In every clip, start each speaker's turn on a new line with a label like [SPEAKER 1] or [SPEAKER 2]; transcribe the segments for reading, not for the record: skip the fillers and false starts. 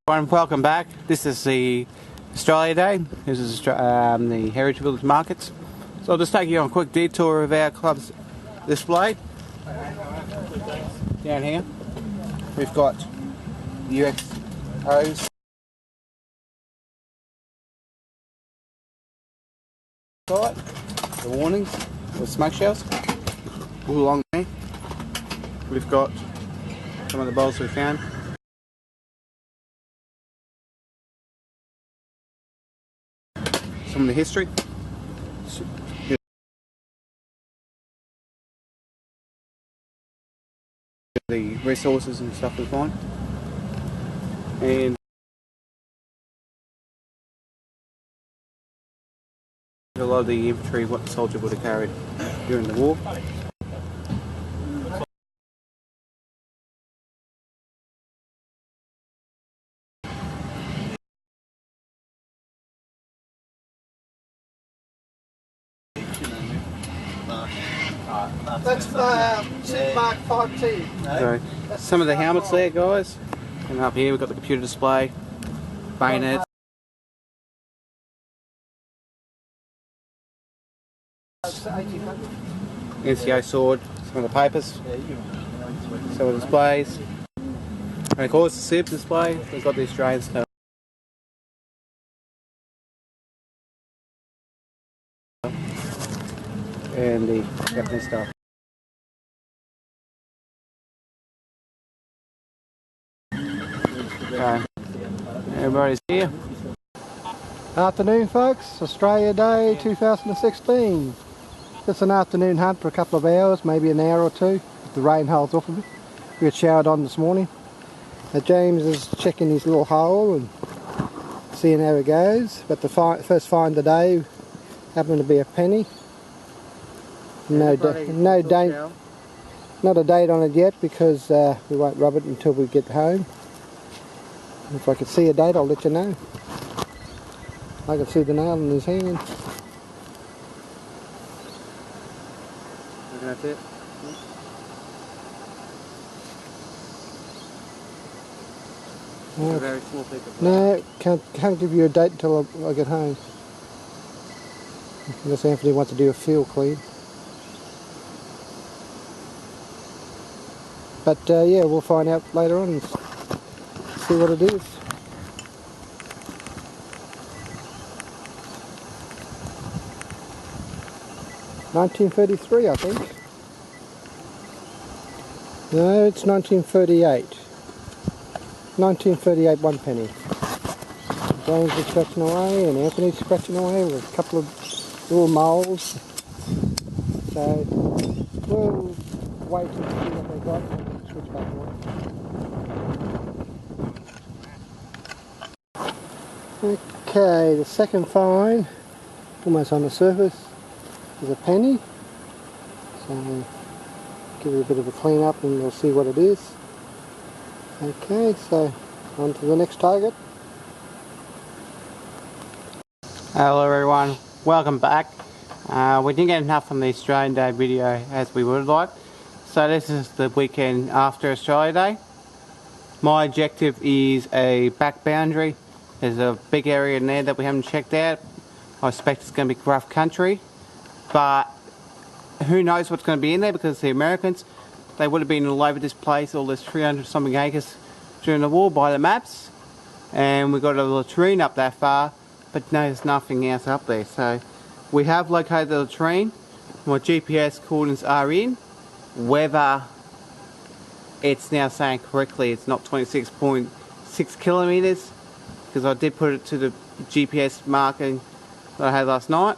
[SPEAKER 1] Welcome back. This is the Australia Day. This is the Heritage Village Markets. So I'll just take you on a quick detour of our club's display. Down here we've got UXOs. The warnings, the smoke shells. All along there we've got some of the bowls we found. Some of the history. The resources and stuff we find. And a lot of the infantry, what the soldier would have carried during the war.
[SPEAKER 2] That's Mark 5T.
[SPEAKER 1] So, some of the helmets there, guys. And up here we've got the computer display, bayonets. NCO sword, some of the papers, some of the displays. And of course the SIB display, we've got the Australian stuff. And the Japanese stuff. Okay, everybody's here.
[SPEAKER 2] Afternoon folks, Australia Day 2016. Just an afternoon hunt for a couple of hours, maybe an hour or two, if the rain holds off a bit. We got showered on this morning. James is checking his little hole and seeing how it goes. But the first find today happened to be a penny. No date, not a date on it yet because we won't rub it until we get home. If I could see a date, I'll let you know. I can see the nail in his hand.
[SPEAKER 1] That's it.
[SPEAKER 2] No,
[SPEAKER 1] a very small piece of
[SPEAKER 2] no, can't give you a date until I get home. Unless Anthony wants to do a field clean. But yeah, we'll find out later on and see what it is. $1933, I think. No, it's 1938. 1938, 1 penny. James is scratching away and Anthony's scratching away with a couple of little moles. So we'll wait and see what they got and switch back on. Okay, the second find, almost on the surface, is a penny. So give it a bit of a clean up and we'll see what it is. Okay, so on to the next target.
[SPEAKER 1] Hello everyone, welcome back. We didn't get enough from the Australian Day video as we would like. So this is the weekend after Australia Day. My objective is a back boundary. There's a big area in there that we haven't checked out. I expect it's going to be rough country. But who knows what's going to be in there, because the Americans, they would have been all over this place, all this 300 something acres during the war by the maps. And we got a latrine up that far, but no, there's nothing else up there. So we have located the latrine. My GPS coordinates are in. Whether it's now saying correctly it's not 26.6 kilometers, because I did put it to the GPS marking that I had last night.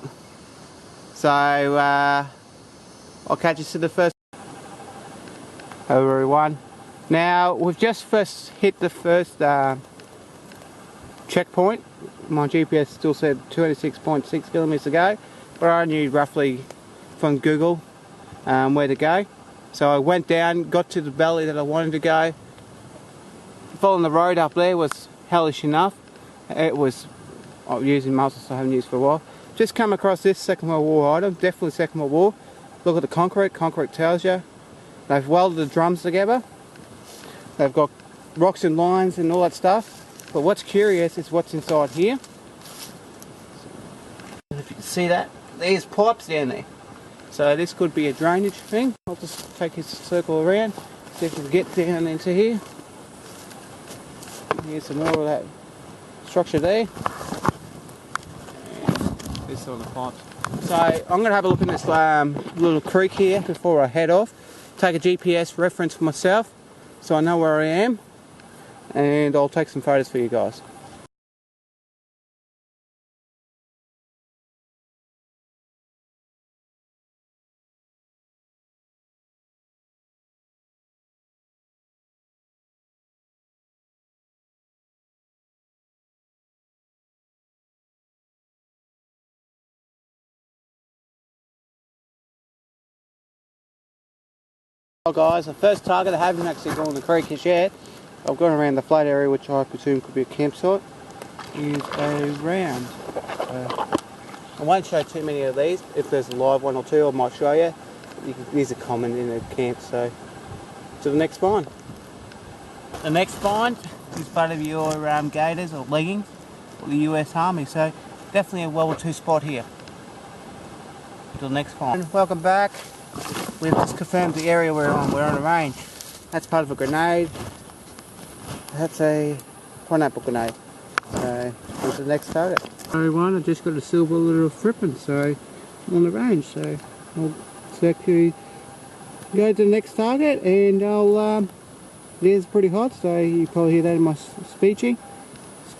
[SPEAKER 1] So I'll catch you to the first. Hello everyone. Now we've just first hit the first checkpoint. My GPS still said 26.6 kilometers to go, but I knew roughly from Google where to go. So I went down, got to the valley that I wanted to go. Following the road up there was hellish enough. It was, I'm using muscles I haven't used for a while. just come across this Second World War item, definitely Second World War. Look at the concrete tells you. They've welded the drums together. They've got rocks and lines and all that stuff. But what's curious is what's inside here. If you can see that, there's pipes down there. So this could be a drainage thing. I'll just take this circle around, see if we can get down into here. Here's some more of that structure there. And this on the pipes. So I'm going to have a look in this little creek here before I head off. Take a GPS reference for myself so I know where I am. And I'll take some photos for you guys. Well guys, the first target I haven't actually gone the creek as yet. I've gone around the flat area, which I presume could be a campsite, is a round. I won't show too many of these. If there's a live one or two I might show you. These are common in a camp, so to the next find. The next find is part of your gaiters or leggings for the US Army, so definitely a World War II spot here. To the next find. Welcome back. We've just confirmed the area we're on. We're on a range. That's part of a grenade. That's a pineapple grenade. So here's the next target. Everyone, I just got a silver little frippin', so I'm on the range. So I'll actually go to the next target, and I'll. It is pretty hot, so you probably hear that in my speaking.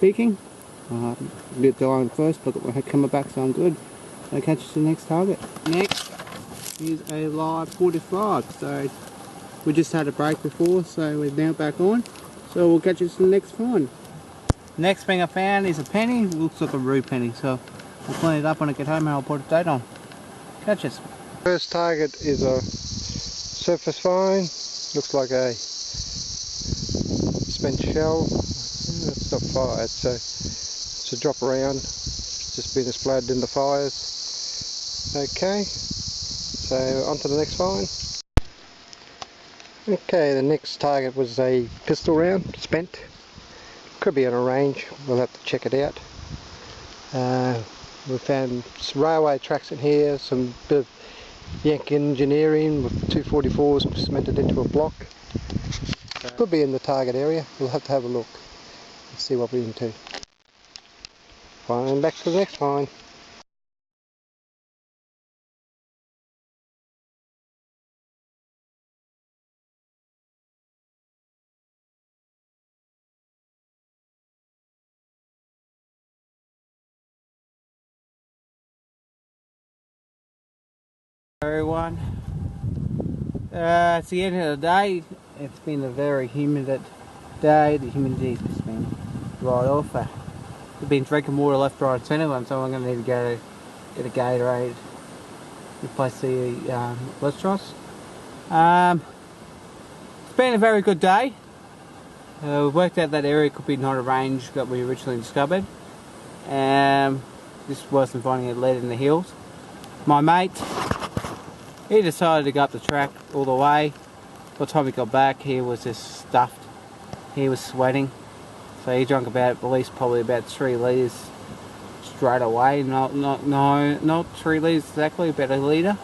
[SPEAKER 1] A bit dying first, but I'll come back, so I'm good. I'll catch you to the next target. Next is a live 45. So we just had a break before, so we're now back on. So we'll catch you to the next find. Next thing I found is a penny. It looks like a rue penny, so I'll clean it up when I get home and I'll put a date on. Catch us.
[SPEAKER 2] First target is a surface find. Looks like a spent shell. It's not fire, it's a drop around. It's just been exploded in the fires. Okay, so on to the next find. Okay, the next target was a pistol round, spent. Could be on a range, we'll have to check it out. We found some railway tracks in here, some bit of Yankee engineering with 244s cemented into a block. Could be in the target area, we'll have to have a look and see what we're into. Fine, back to the next find.
[SPEAKER 1] Everyone, it's the end of the day. It's been a very humid day. The humidity's just been right off. We've been drinking water left, right and centre, so I'm going to need to go get a Gatorade, replace the electrolytes. It's been a very good day. We've worked out that area could be not a range that we originally discovered. Just wasn't finding it led in the hills. My mate, he decided to go up the track all the way. By the time he got back, he was just stuffed. He was sweating. So he drank at least probably about 3 litres straight away. Not 3 litres exactly, about a litre.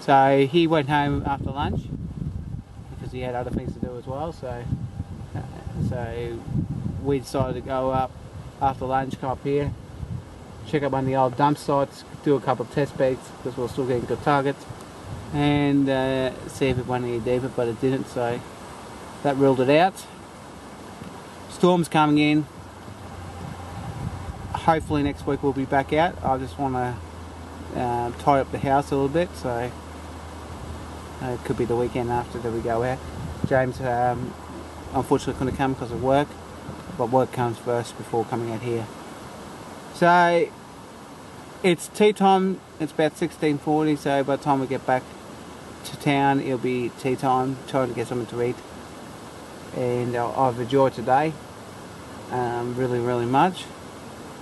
[SPEAKER 1] So he went home after lunch because he had other things to do as well. So we decided to go up after lunch, come up here, check out one of the old dump sites, do a couple of test baits because we're still getting good targets, and see if it went any deeper, but it didn't, so that ruled it out. Storm's coming in. Hopefully next week we'll be back out. I just want to tie up the house a little bit, so it could be the weekend after that we go out. James unfortunately couldn't come because of work, but work comes first before coming out here. So it's tea time. It's about 16:40, so by the time we get back to town it'll be tea time, trying to get something to eat. And I've enjoyed today really much.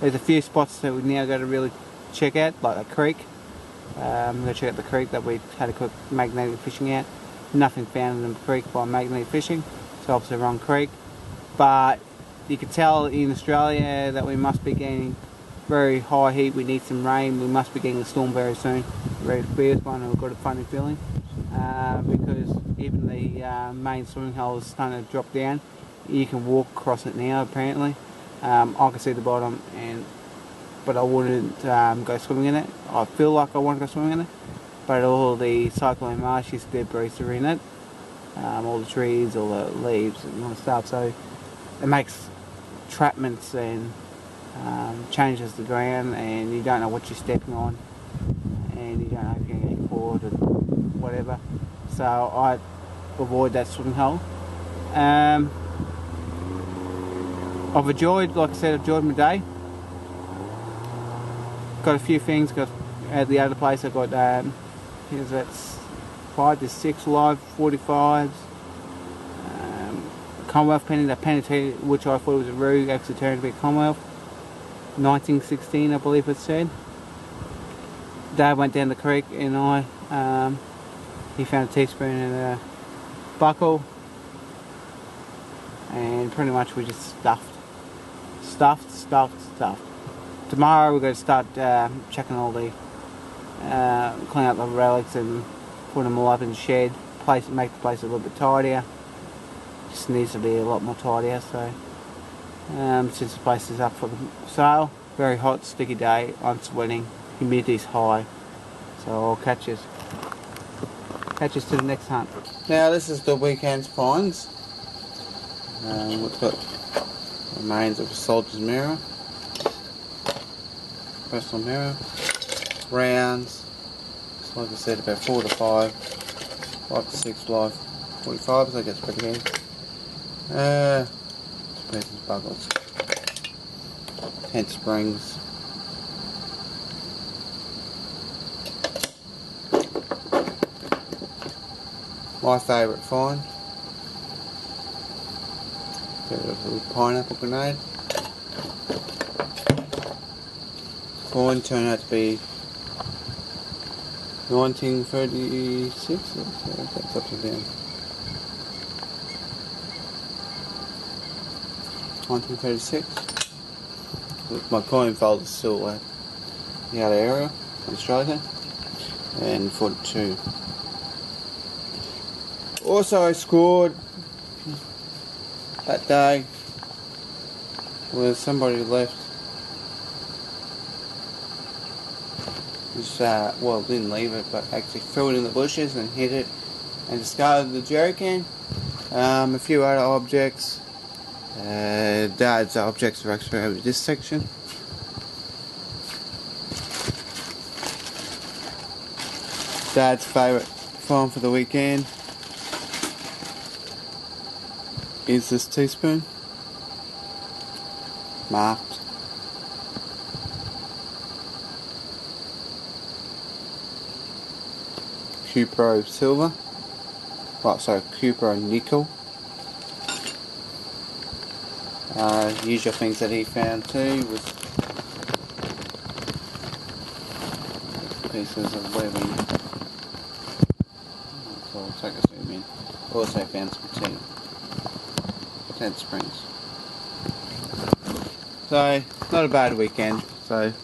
[SPEAKER 1] There's a few spots that we now got to really check out, like a creek. We're going to check out the creek that we had a quick magnetic fishing at. Nothing found in the creek by magnetic fishing, so obviously wrong creek. But you can tell in Australia that we must be getting very high heat. We need some rain. We must be getting a storm very soon. Very fierce one, and we've got a funny feeling because even the main swimming hole is starting to drop down. You can walk across it now apparently. I can see the bottom, but I wouldn't go swimming in it. I feel like I want to go swimming in it, but all the cyclone marshes debris are in it. All the trees, all the leaves and all the stuff, so it makes trapments and changes the ground, and you don't know what you're stepping on, and you don't know if you're going to get caught or whatever. So I avoid that swimming hole. I've enjoyed, like I said, I've enjoyed my day. Got a few things. Got at the other place. I got here's that 5 to 6 live 45s. Commonwealth penny, that penny which I thought was a rogue, actually turned to be a Commonwealth. 1916, I believe it said. Dad went down the creek and he found a teaspoon and a buckle, and pretty much we just stuffed. Tomorrow we're going to start checking all the clean up the relics and put them all up in the shed. Make the place a little bit tidier. Just needs to be a lot more tidier. So since the place is up for the sale, very hot, sticky day. I'm sweating. Humidity's high. So I'll catch us to the next hunt. Now this is the weekend's finds. We've got remains of a soldier's mirror, personal mirror, rounds, so like I said, about 4 to 5, 5 to 6 live 45s, I guess pretty good. 2 pieces of buckles, tent springs, my favourite find. A little pineapple grenade. Coin turned out to be 1936. That's up and down. 1936. My coin folder's still at the other area in Australia, and 42. Also, I scored that day where somebody left, well, didn't leave it, but actually threw it in the bushes and hit it and discarded the jerry can. A few other objects. Dad's objects are actually over this section. Dad's favourite find for the weekend is this teaspoon, marked. Cupro silver, Cupro nickel. Usual things that he found too was pieces of webbing. So I'll take a zoom in. Also found some tent springs. So, not a bad weekend. So,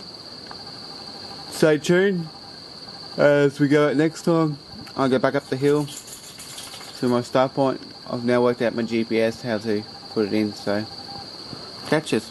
[SPEAKER 1] stay tuned as we go out next time. I'll go back up the hill to my start point. I've now worked out my GPS how to put it in, so catch us.